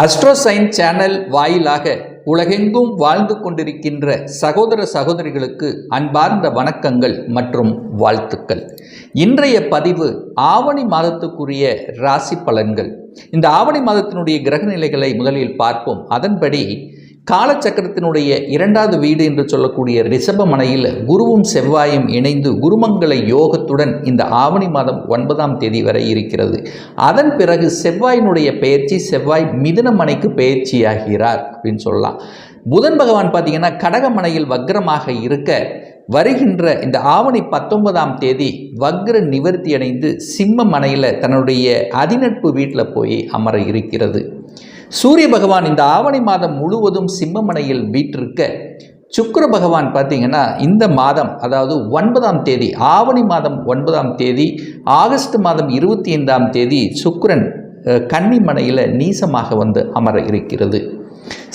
அஸ்ட்ரோசைன் channel வாயிலாக உலகெங்கும் வாழ்ந்து கொண்டிருக்கின்ற சகோதர சகோதரிகளுக்கு அன்பார்ந்த வணக்கங்கள் மற்றும் வாழ்த்துக்கள். இன்றைய பதிவு ஆவணி மாதத்துக்குரிய ராசி பலன்கள். இந்த ஆவணி மாதத்தினுடைய கிரக நிலைகளை முதலில் பார்ப்போம். அதன்படி காலச்சக்கரத்தினுடைய இரண்டாவது வீடு என்று சொல்லக்கூடிய ரிஷபமனையில் குருவும் செவ்வாயும் இணைந்து குருமங்கள யோகத்துடன் இந்த ஆவணி மாதம் 9ஆம் தேதி வரை இருக்கிறது. அதன் பிறகு செவ்வாயினுடைய பெயர்ச்சி, செவ்வாய் மிதுனமனைக்கு பெயர்ச்சியாகிறார் அப்படின்னு சொல்லலாம். புதன் பகவான் பார்த்தீங்கன்னா கடகமனையில் வக்ரமாக இருக்க வருகின்ற இந்த ஆவணி 19ஆம் தேதி வக்ர நிவர்த்தி அடைந்து சிம்ம மனையில் தன்னுடைய அதிநட்பு வீட்டில் போய் அமர இருக்கிறது. சூரிய பகவான் இந்த ஆவணி மாதம் முழுவதும் சிம்மமனையில் வீற்றிருக்க, சுக்கிர பகவான் பார்த்தீங்கன்னா இந்த மாதம், அதாவது 9ஆம் தேதி, ஆவணி மாதம் 9ஆம் தேதி, ஆகஸ்ட் மாதம் 25ஆம் தேதி சுக்கிரன் கன்னிமனையில் நீசமாக வந்து அமர இருக்கிறது.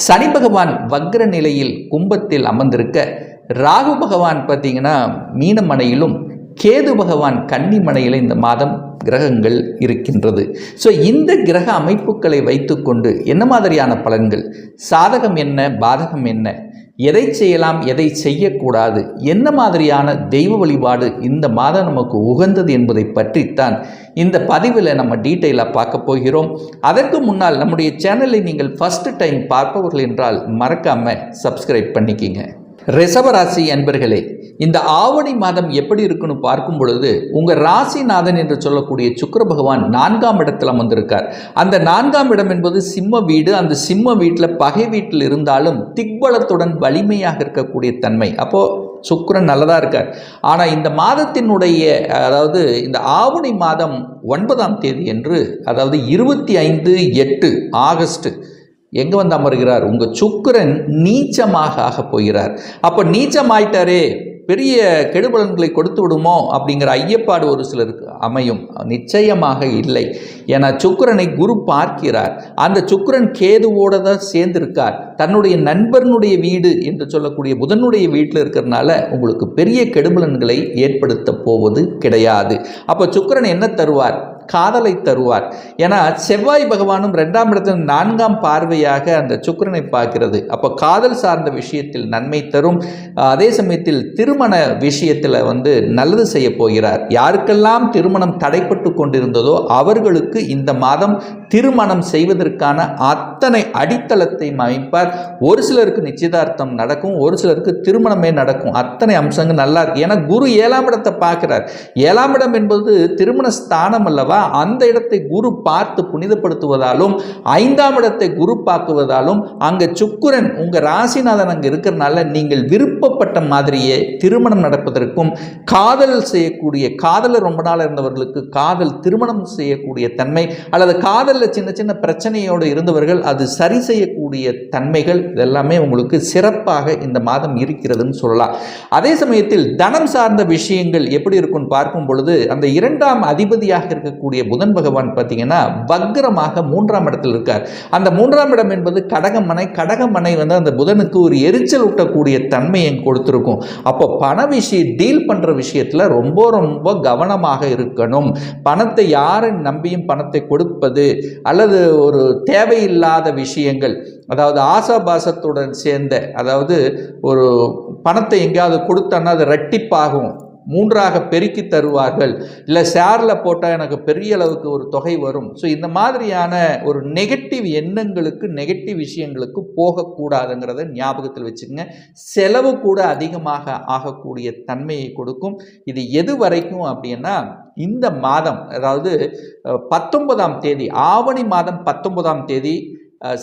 சனி பகவான் வக்ர நிலையில் கும்பத்தில் அமர்ந்திருக்க, ராகு பகவான் பார்த்தீங்கன்னா மீனமனையிலும், கேது பகவான் கன்னிமனையில் இந்த மாதம் கிரகங்கள் இருக்கின்றது. ஸோ இந்த கிரக அமைப்புகளை வைத்துக்கொண்டு என்ன மாதிரியான பலன்கள், சாதகம் என்ன, பாதகம் என்ன, எதை செய்யலாம், எதை செய்யக்கூடாது, என்ன மாதிரியான தெய்வ வழிபாடு இந்த மாதம் நமக்கு உகந்தது என்பதை பற்றித்தான் இந்த பதிவில் நம்ம டீட்டெயிலாக பார்க்க போகிறோம். அதற்கு முன்னால் நம்முடைய சேனலை நீங்கள் ஃபர்ஸ்ட் டைம் பார்ப்பவர்கள் என்றால் மறக்காமல் சப்ஸ்கிரைப் பண்ணிக்கிங்க. ரிஷபராசி அன்பர்களே, இந்த ஆவணி மாதம் எப்படி இருக்குன்னு பார்க்கும் பொழுது உங்கள் ராசிநாதன் என்று சொல்லக்கூடிய சுக்கிர பகவான் 4ஆம் இடத்தில் அமர்ந்திருக்கார். அந்த 4ஆம் இடம் என்பது சிம்ம வீடு. அந்த சிம்ம வீட்டில் பகை வீட்டில் இருந்தாலும் திக்பலத்துடன் வலிமையாக இருக்கக்கூடிய தன்மை. அப்போது சுக்கிரன் நல்லதாக இருக்கார். ஆனால் இந்த மாதத்தினுடைய, அதாவது இந்த ஆவணி மாதம் 9ஆம் தேதி என்று, அதாவது 25/8 ஆகஸ்ட் எங்கே வந்து அமர்கிறார்? உங்கள் சுக்கிரன் நீச்சமாக ஆக போகிறார். அப்போ நீச்சமாயிட்டாரே, பெரிய கெடுபலன்களை கொடுத்து விடுமோ அப்படிங்கிற ஐயப்பாடு ஒரு சிலருக்கு அமையும். நிச்சயமாக இல்லை. ஏன்னா சுக்கிரனை குரு பார்க்கிறார். அந்த சுக்கிரன் கேதுவோடு தான் சேர்ந்திருக்கார். தன்னுடைய நண்பனுடைய வீடு என்று சொல்லக்கூடிய புதனுடைய வீட்டில் இருக்கிறதுனால உங்களுக்கு பெரிய கெடுபலன்களை ஏற்படுத்த போவது கிடையாது. அப்போ சுக்கிரன் என்ன தருவார்? காதலை தருவார். ஏன்னா செவ்வாய் பகவானும் 2ஆம் இடத்தில் 4ஆம் பார்வையாக அந்த சுக்கிரனை பார்க்கிறது. அப்போ காதல் சார்ந்த விஷயத்தில் நன்மை தரும். அதே சமயத்தில் திருமண விஷயத்தில் வந்து நல்லது செய்ய போகிறார். யாருக்கெல்லாம் திருமணம் தடைப்பட்டு கொண்டிருந்ததோ அவர்களுக்கு இந்த மாதம் திருமணம் செய்வதற்கான அத்தனை அடித்தளத்தை அமைப்பார். ஒரு சிலருக்கு நிச்சயதார்த்தம் நடக்கும், ஒரு சிலருக்கு திருமணமே நடக்கும். அத்தனை அம்சங்கள் நல்லா இருக்கு. ஏன்னா குரு 7ஆம் இடத்தை பார்க்கிறார். 7ஆம் இடம் என்பது திருமண ஸ்தானம் அல்லவா? அந்த இடத்தை குரு பார்த்து புனிதப்படுத்துவதாலும் 5ஆம் இடத்தை குரு பார்க்குவதாலும் அங்கே சுக்கிரன் உங்கள் ராசிநாதன் அங்கே இருக்கிறனால நீங்கள் விருப்பப்பட்ட மாதிரியே திருமணம் நடப்பதற்கும், காதல் செய்யக்கூடிய, காதலில் ரொம்ப நாள் இருந்தவர்களுக்கு காதல் திருமணம் செய்யக்கூடிய தன்மை, அல்லது காதலில் சின்ன சின்ன பிரச்சனையோடு இருந்தவர்கள் அது சரி செய்யக்கூடிய தன்மைகள், இதெல்லாமே உங்களுக்கு சிறப்பாக இந்த மாதம் இருக்கிறதுன்னு சொல்லலாம். அதே சமயத்தில் தனம் சார்ந்த விஷயங்கள் எப்படி இருக்குன்னு பார்க்கும் பொழுது அந்த 2ஆம் அதிபதியாக இருக்கக்கூடிய புதன் பகவான் பார்த்தீங்கன்னா வக்ரமாக 3ஆம் இடத்தில் இருக்கார். அந்த 3ஆம் இடம் என்பது கடகமனை. கடகமனை வந்து அந்த புதனுக்கு ஒரு எரிச்சல் ஊட்டக்கூடிய தன்மையை கொடுத்துருக்கும். அப்போ பண விஷயம், டீல் பண்ணுற விஷயத்தில் ரொம்ப ரொம்ப கவனமாக இருக்கணும். பணத்தை யாரை நம்பியும் பணத்தை கொடுப்பது அல்லது ஒரு தேவையில்லாத விஷயங்கள், அதாவது ஆசாபாசத்துடன் சேர்ந்த, அதாவது ஒரு பணத்தை எங்கேயாவது கொடுத்தோன்னா அது ரெட்டிப்பாகும், 3ஆக பெருக்கி தருவார்கள், இல்லை ஷேரில் போட்டால் எனக்கு பெரிய அளவுக்கு ஒரு தொகை வரும். ஸோ இந்த மாதிரியான ஒரு நெகட்டிவ் எண்ணங்களுக்கு, நெகட்டிவ் விஷயங்களுக்கு போகக்கூடாதுங்கிறத ஞாபகத்தில் வச்சுக்கோங்க. செலவு கூட அதிகமாக ஆகக்கூடிய தன்மையை கொடுக்கும். இது எது வரைக்கும் அப்படின்னா இந்த மாதம், அதாவது 19ஆம் தேதி, ஆவணி மாதம் 19ஆம் தேதி,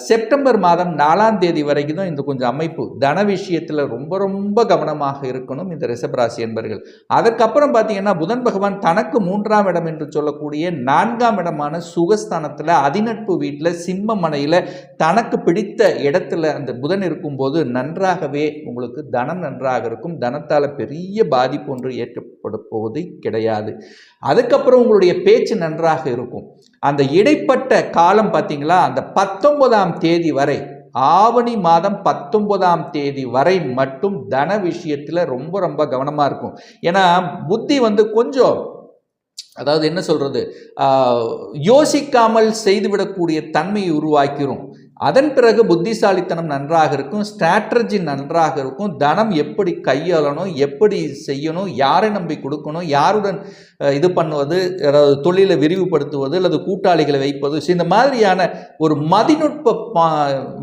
செப்டம்பர் மாதம் 4ஆம் தேதி வரைக்கும் தான் இந்த கொஞ்சம் அமைப்பு. தன விஷயத்தில் ரொம்ப ரொம்ப கவனமாக இருக்கணும் இந்த ரிஷபராசி என்பர்கள். அதுக்கப்புறம் பார்த்தீங்கன்னா புதன் பகவான் தனக்கு 3ஆம் இடம் என்று சொல்லக்கூடிய 4ஆம் இடமான சுகஸ்தானத்தில் அதிநட்பு வீட்டில் சிம்ம மனையில் தனக்கு பிடித்த இடத்துல அந்த புதன் இருக்கும்போது நன்றாகவே உங்களுக்கு தனம் நன்றாக இருக்கும். தனத்தால் பெரிய பாதிப்பு ஒன்று ஏற்பட போவது கிடையாது. அதுக்கப்புறம் உங்களுடைய பேச்சு நன்றாக இருக்கும். அந்த இடைப்பட்ட காலம் பார்த்தீங்களா, அந்த 19ஆம் தேதி வரை, ஆவணி மாதம் 19ஆம் தேதி வரை மட்டும் தன விஷயத்தில் ரொம்ப ரொம்ப கவனமாக இருக்கும். ஏன்னா புத்தி வந்து கொஞ்சம் அதாவது என்ன சொல்கிறது, யோசிக்காமல் செய்துவிடக்கூடிய தன்மையை உருவாக்கிறோம். அதன் பிறகு புத்திசாலித்தனம் நன்றாக இருக்கும், ஸ்ட்ராட்டஜி நன்றாக இருக்கும், தனம் எப்படி கையாளணும், எப்படி செய்யணும், யாரை நம்பி கொடுக்கணும், யாருடன் இது பண்ணுவது, அதாவது தொழிலை விரிவுபடுத்துவது அல்லது கூட்டாளிகளை வைப்பது, இந்த மாதிரியான ஒரு மதிநுட்ப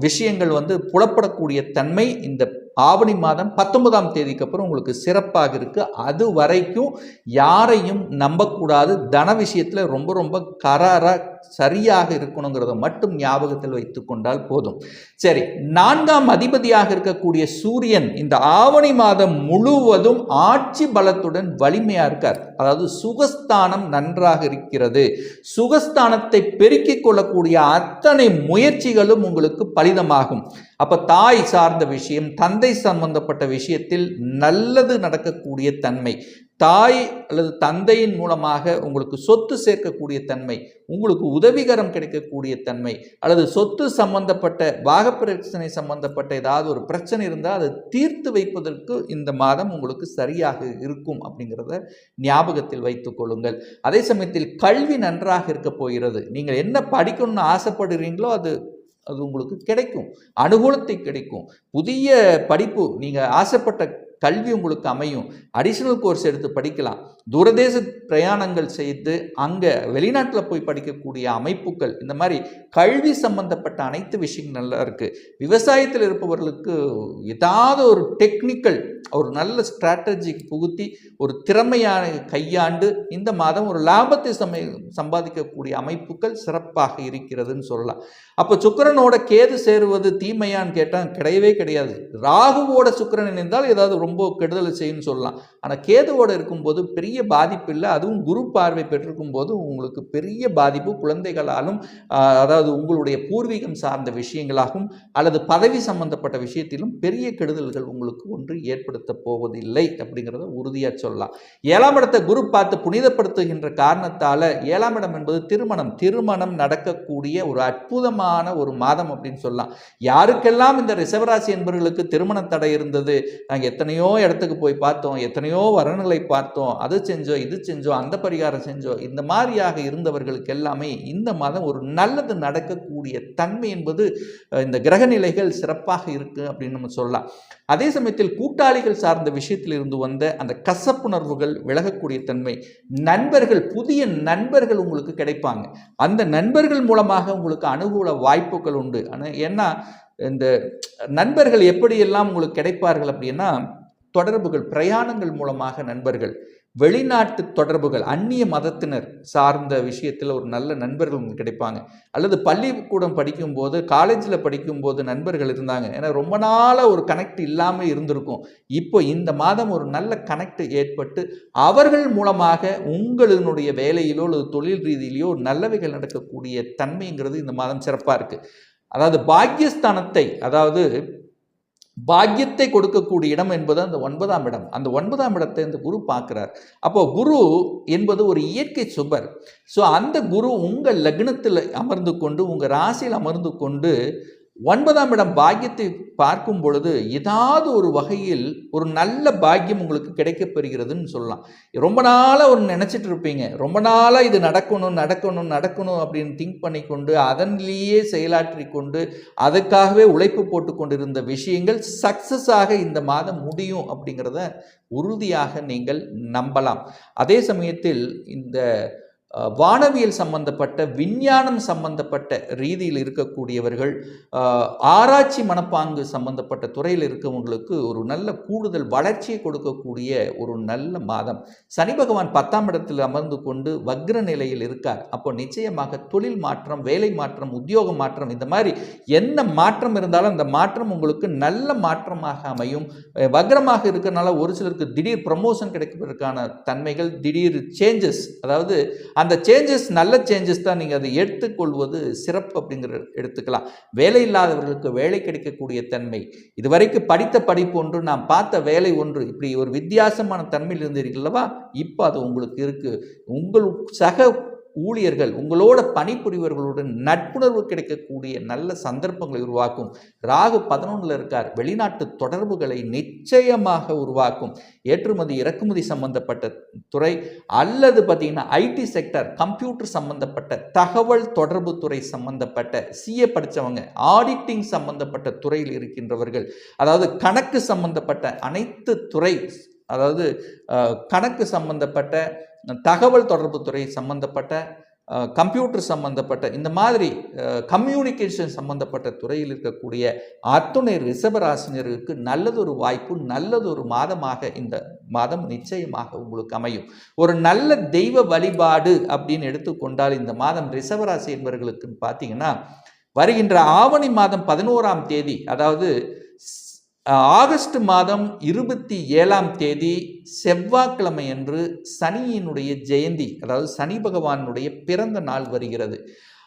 விஷயங்கள் புலப்படக்கூடிய தன்மை இந்த ஆவணி மாதம் 19ஆம் தேதிக்கு அப்புறம் உங்களுக்கு சிறப்பாக இருக்கு. அது வரைக்கும் யாரையும் நம்பக்கூடாது. தன விஷயத்துல ரொம்ப ரொம்ப கராரா சரியாக இருக்கணுங்கிறத மட்டும் ஞாபகத்தில் வைத்துக் கொண்டால் போதும். சரி, 4ஆம் அதிபதியாக இருக்கக்கூடிய சூரியன் இந்த ஆவணி மாதம் முழுவதும் ஆட்சி பலத்துடன் வலிமையா இருக்கார். அதாவது சுகஸ்தானம் நன்றாக இருக்கிறது. சுகஸ்தானத்தை பெருக்கிக் கொள்ளக்கூடிய அத்தனை முயற்சிகளும் உங்களுக்கு பலிதமாகும். அப்ப தாய் சார்ந்த விஷயம், தந்தை சம்பந்தப்பட்ட விஷயத்தில் நல்லது நடக்கக்கூடிய தன்மை, தாய் அல்லது தந்தையின் மூலமாக உங்களுக்கு சொத்து சேர்க்கக்கூடிய தன்மை, உங்களுக்கு உதவிகரம் கிடைக்கக்கூடிய தன்மை, அல்லது சொத்து சம்பந்தப்பட்ட பாக பிரச்சனை சம்பந்தப்பட்ட ஏதாவது ஒரு பிரச்சனை இருந்தால் அதை தீர்த்து வைப்பதற்கு இந்த மாதம் உங்களுக்கு சரியாக இருக்கும் அப்படிங்கிறத ஞாபகத்தில் வைத்துக் கொள்ளுங்கள். அதே சமயத்தில் கல்வி நன்றாக இருக்க போகிறது. நீங்கள் என்ன படிக்கணும்னு ஆசைப்படுறீங்களோ அது உங்களுக்கு கிடைக்கும், அனுகூலத்தை கிடைக்கும். புதிய படிப்பு, நீங்கள் ஆசைப்பட்ட கல்வி உங்களுக்கு அமையும். அடிஷனல் கோர்ஸ் எடுத்து படிக்கலாம். தூரதேச பிரயாணங்கள் செய்து அங்கே வெளிநாட்டில் போய் படிக்கக்கூடிய அமைப்புகள், இந்த மாதிரி கல்வி சம்பந்தப்பட்ட அனைத்து விஷயங்கள் நல்லா இருக்குது. விவசாயத்தில் இருப்பவர்களுக்கு ஏதாவது ஒரு டெக்னிக்கல், ஒரு நல்ல ஸ்ட்ராட்டஜி புகுத்தி ஒரு திறமையான கையாண்டு இந்த மாதம் ஒரு லாபத்தை சம்பாதிக்கக்கூடிய அமைப்புகள் சிறப்பாக இருக்கிறதுன்னு சொல்லலாம். அப்போ சுக்கிரனோட கேது சேருவது தீமையான்னு கேட்டால் கிடையவே கிடையாது. ராகுவோட சுக்கிரன் இணைந்தால் ஏதாவது ரொம்ப கெடுதல் செய்யுன்னு சொல்லலாம். ஆனால் கேதுவோடு இருக்கும்போது பெரிய பாதிப்பு இல்லை. அதுவும் குரு பார்வை பெற்றிருக்கும் போது உங்களுக்கு பெரிய பாதிப்பு குழந்தைகளாலும், அதாவது உங்களுடைய பூர்வீகம் சார்ந்த விஷயங்களாகவும் அல்லது பதவி சம்பந்தப்பட்ட விஷயத்திலும் பெரிய கெடுதல்கள் உங்களுக்கு ஒன்று ஏற்படுத்த போவதில்லை அப்படிங்கிறத உறுதியாக சொல்லலாம். 7ஆம் இடத்தை குரு பார்த்து புனிதப்படுத்துகின்ற காரணத்தால் 7ஆம் இடம் என்பது திருமணம் நடக்கக்கூடிய ஒரு அற்புதமான ஒரு மாதம் அப்படின்னு சொல்லலாம். யாருக்கெல்லாம் இந்த ரிஷபராசி என்பவர்களுக்கு திருமண தடை இருந்தது, நாங்கள் எத்தனையோ இடத்துக்கு போய் பார்த்தோம், எத்தனையோ வரன்களை பார்த்தோம், அது செஞ்சோம், இது செஞ்சோம், அந்த பரிகாரம் செஞ்சோம், இந்த மாதிரியாக இருந்தவர்களுக்கு எல்லாமே இந்த மாதம் ஒரு நல்லது நடக்கக்கூடிய தன்மை என்பது இந்த கிரக நிலைகள் சிறப்பாக இருக்கு அப்படின்னு நம்ம சொல்லலாம். அதே சமயத்தில் கூட்டாளிகள் சார்ந்த விஷயத்தில் இருந்து வந்த அந்த கசப்புணர்வுகள் விலகக்கூடிய தன்மை, நண்பர்கள், புதிய நண்பர்கள் உங்களுக்கு கிடைப்பாங்க. அந்த நண்பர்கள் மூலமாக உங்களுக்கு அனுகூல வாய்ப்புகள் உண்டு. ஆனால் ஏன்னா இந்த நண்பர்கள் எப்படியெல்லாம் உங்களுக்கு கிடைப்பார்கள் அப்படின்னா, தொடர்புகள், பிரயாணங்கள் மூலமாக நண்பர்கள், வெளிநாட்டு தொடர்புகள், அந்நிய மதத்தினர் சார்ந்த விஷயத்தில் ஒரு நல்ல நண்பர்கள் உங்களுக்கு கிடைப்பாங்க. அல்லது பள்ளிக்கூடம் படிக்கும்போது, காலேஜில் படிக்கும்போது நண்பர்கள் இருந்தாங்க, ஏன்னா ரொம்ப நாளாக ஒரு கனெக்ட் இல்லாமல் இருந்திருக்கும். இப்போ இந்த மாதம் ஒரு நல்ல கனெக்ட் ஏற்பட்டு அவர்கள் மூலமாக உங்களுடைய வேலையிலோ அல்லது தொழில் ரீதியிலோ நல்லவைகள் நடக்கக்கூடிய தன்மைங்கிறது இந்த மாதம் சிறப்பாக இருக்குது. அதாவது பாக்கியஸ்தானத்தை, அதாவது பாக்கியத்தை கொடுக்கக்கூடிய இடம் என்பது அந்த 9ஆம் இடம். அந்த 9ஆம் இடத்தை இந்த குரு பார்க்கிறார். அப்போ குரு என்பது ஒரு இயற்கை சுபர். ஸோ அந்த குரு உங்கள் லக்னத்தில் அமர்ந்து கொண்டு, உங்கள் ராசியில் அமர்ந்து கொண்டு 9ஆம் இடம் பாக்கியத்தை பார்க்கும் பொழுது ஏதாவது ஒரு வகையில் ஒரு நல்ல பாக்கியம் உங்களுக்கு கிடைக்கப்பெறுகிறதுன்னு சொல்லலாம். ரொம்ப நாளாக ஒரு நினச்சிட்டு இருப்பீங்க, ரொம்ப நாளாக இது நடக்கணும் அப்படின்னு திங்க் பண்ணி கொண்டு அதன்லேயே செயலாற்றி கொண்டு அதுக்காகவே உழைப்பு போட்டு கொண்டிருந்த விஷயங்கள் சக்ஸஸாக இந்த மாதம் முடியும் அப்படிங்கிறத உறுதியாக நீங்கள் நம்பலாம். அதே சமயத்தில் இந்த வானவியல் சம்பந்தப்பட்ட, விஞ்ஞானம் சம்பந்தப்பட்ட ரீதியில் இருக்கக்கூடியவர்கள், ஆராய்ச்சி மனப்பாங்கு சம்பந்தப்பட்ட துறையில் இருக்கவங்களுக்கு ஒரு நல்ல கூடுதல் வளர்ச்சியை கொடுக்கக்கூடிய ஒரு நல்ல மாதம். சனி பகவான் 10ஆம் இடத்தில் அமர்ந்து கொண்டு வக்ர நிலையில் இருக்கார். அப்போ நிச்சயமாக தொழில் மாற்றம், வேலை மாற்றம், உத்தியோக மாற்றம், இந்த மாதிரி என்ன மாற்றம் இருந்தாலும் அந்த மாற்றம் உங்களுக்கு நல்ல மாற்றமாக அமையும். வக்ரமாக இருக்கிறனால ஒரு சிலருக்கு திடீர் ப்ரமோஷன் கிடைப்பதற்கான தன்மைகள், திடீர் சேஞ்சஸ், அதாவது அந்த சேஞ்சஸ் நல்ல சேஞ்சஸ் தான். நீங்கள் அதை எடுத்துக்கொள்வது சிறப்பு அப்படிங்கிற எடுத்துக்கலாம். வேலை இல்லாதவர்களுக்கு வேலை கிடைக்கக்கூடிய தன்மை, இதுவரைக்கும் படித்த படிப்பு ஒன்று, நான் பார்த்த வேலை ஒன்று, இப்படி ஒரு வித்தியாசமான தன்மையில் இருந்தீர்களவா, இப்போ அது உங்களுக்கு இருக்குது. உங்கள் சக ஊழியர்கள், உங்களோட பணிபுரிவர்களுடன் நட்புணர்வு கிடைக்கக்கூடிய நல்ல சந்தர்ப்பங்களை உருவாக்கும். ராகு 11ல் இருக்கார். வெளிநாட்டு தொடர்புகளை நிச்சயமாக உருவாக்கும். ஏற்றுமதி இறக்குமதி சம்பந்தப்பட்ட துறை அல்லது பார்த்தீங்கன்னா ஐடி செக்டர், கம்ப்யூட்டர் சம்பந்தப்பட்ட தகவல் தொடர்பு துறை சம்பந்தப்பட்ட சிஏ படித்தவங்க, ஆடிட்டிங் சம்பந்தப்பட்ட துறையில் இருக்கின்றவர்கள், அதாவது கணக்கு சம்பந்தப்பட்ட அனைத்து துறை, அதாவது கணக்கு சம்பந்தப்பட்ட தகவல் தொடர்பு துறை சம்பந்தப்பட்ட கம்ப்யூட்டர் சம்பந்தப்பட்ட இந்த மாதிரி கம்யூனிகேஷன் சம்பந்தப்பட்ட துறையில் இருக்கக்கூடிய அத்துணை ரிஷபராசினருக்கு நல்லதொரு வாய்ப்பு, நல்லதொரு மாதமாக இந்த மாதம் நிச்சயமாக உங்களுக்கு அமையும். ஒரு நல்ல தெய்வ வழிபாடு அப்படின்னு எடுத்துக்கொண்டால் இந்த மாதம் ரிஷபராசி என்பவர்களுக்கு பார்த்தீங்கன்னா வருகின்ற ஆவணி மாதம் 11ஆம் தேதி, அதாவது ஆகஸ்ட் மாதம் 27ஆம் தேதி செவ்வாய்க்கிழமை அன்று சனியினுடைய ஜெயந்தி, அதாவது சனி பகவானுடைய பிறந்த நாள் வருகிறது.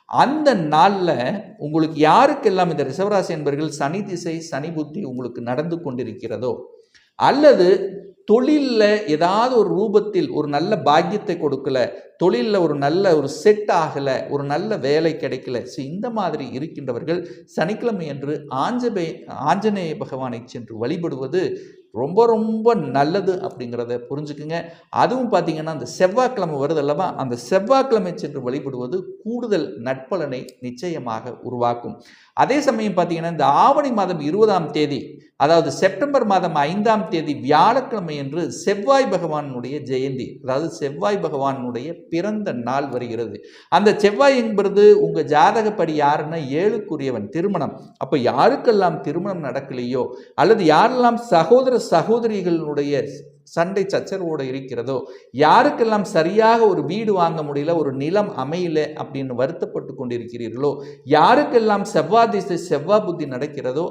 அந்த நாளில் உங்களுக்கு யாருக்கெல்லாம் இந்த ரிஷபராசி என்பவர்கள் சனி திசை சனி புத்தி உங்களுக்கு நடந்து கொண்டிருக்கிறதோ, அல்லது தொழிலில் ஏதாவது ஒரு ரூபத்தில் ஒரு நல்ல பாக்கியத்தை கொடுக்கல, தொழிலில் ஒரு நல்ல ஒரு செட் ஆகலை, ஒரு நல்ல வேலை கிடைக்கல, ஸோ இந்த மாதிரி இருக்கின்றவர்கள் சனிக்கிழமை அன்று ஆஞ்சநேய பகவானை சென்று வழிபடுவது ரொம்ப ரொம்ப நல்லது அப்படிங்கிறத புரிஞ்சுக்குங்க. அதுவும் பார்த்தீங்கன்னா அந்த செவ்வாய்க்கிழமை வருது அல்லவா, அந்த செவ்வாய்க்கிழமை சென்று வழிபடுவது கூடுதல் நட்பலனை நிச்சயமாக உருவாக்கும். அதே சமயம் பார்த்தீங்கன்னா இந்த ஆவணி மாதம் 20ஆம் தேதி, அதாவது செப்டம்பர் மாதம் 5ஆம் தேதி வியாழக்கிழமை என்று செவ்வாய் பகவானுடைய ஜெயந்தி, அதாவது செவ்வாய் பகவானுடைய பிறந்த நாள் வருகிறது. அந்த செவ்வாய் என்பது உங்கள் ஜாதகப்படி யாருன்னா 7க்குரியவன், திருமணம். அப்போ யாருக்கெல்லாம் திருமணம் நடக்கலையோ, அல்லது யாரெல்லாம் சகோதரிகளுடைய சண்டை சச்சரவோடு இருக்கிறதோ, யாருக்கெல்லாம் சரியாக ஒரு வீடு வாங்க முடியல, ஒரு நிலம் அமையல அப்படின்னு வருத்தப்பட்டு கொண்டிருக்கிறீர்களோ, யாருக்கெல்லாம் செவ்வாய் திசை செவ்வாய் புத்தி நடக்கிறதோ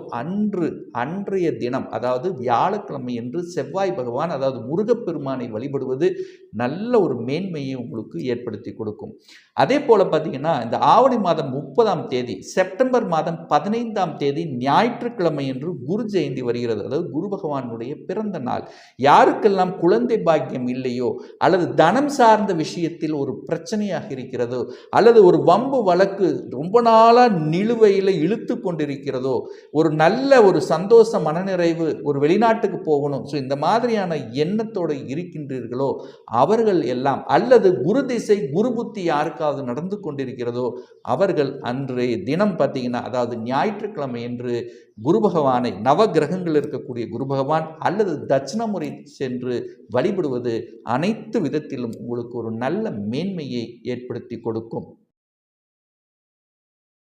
அன்றைய தினம், அதாவது வியாழக்கிழமை என்று செவ்வாய் பகவான், அதாவது முருகப்பெருமானை வழிபடுவது நல்ல ஒரு மேன்மையை உங்களுக்கு ஏற்படுத்தி கொடுக்கும். அதே போல பார்த்தீங்கன்னா இந்த ஆவணி மாதம் 30ஆம் தேதி, செப்டம்பர் மாதம் 15ஆம் தேதி ஞாயிற்றுக்கிழமை என்று குரு ஜெயந்தி வருகிறது, அதாவது குரு பகவானுடைய பிறந்த நாள். யாருக்கெல்லாம் குழந்தை பாக்கியம் இல்லையோ, அல்லது தனம் சார்ந்த விஷயத்தில் ஒரு பிரச்சனையாக இருக்கிறதோ, அல்லது ஒரு வம்பு வழக்கு ரொம்ப நாளாக நிலுவையில் இழுத்து கொண்டிருக்கிறதோ, ஒரு நல்ல ஒரு சந்தோஷ மனநிறைவு, ஒரு வெளிநாட்டுக்கு போகணும், ஸோ இந்த மாதிரியான எண்ணத்தோடு இருக்கின்றீர்களோ அவர்கள் எல்லாம், அல்லது குரு திசை குரு புத்தி யாருக்காவது நடந்து கொண்டிருக்கிறதோ அவர்கள் அன்றைய தினம் பார்த்தீங்கன்னா, அதாவது ஞாயிற்றுக்கிழமை என்று குரு பகவானை, நவ கிரகங்கள் இருக்கக்கூடிய குரு பகவான் அல்லது தட்சிணமுறை சென்று வழிபடுவது அனைத்து விதத்திலும் உங்களுக்கு ஒரு நல்ல மேன்மையை ஏற்படுத்தி கொடுக்கும்.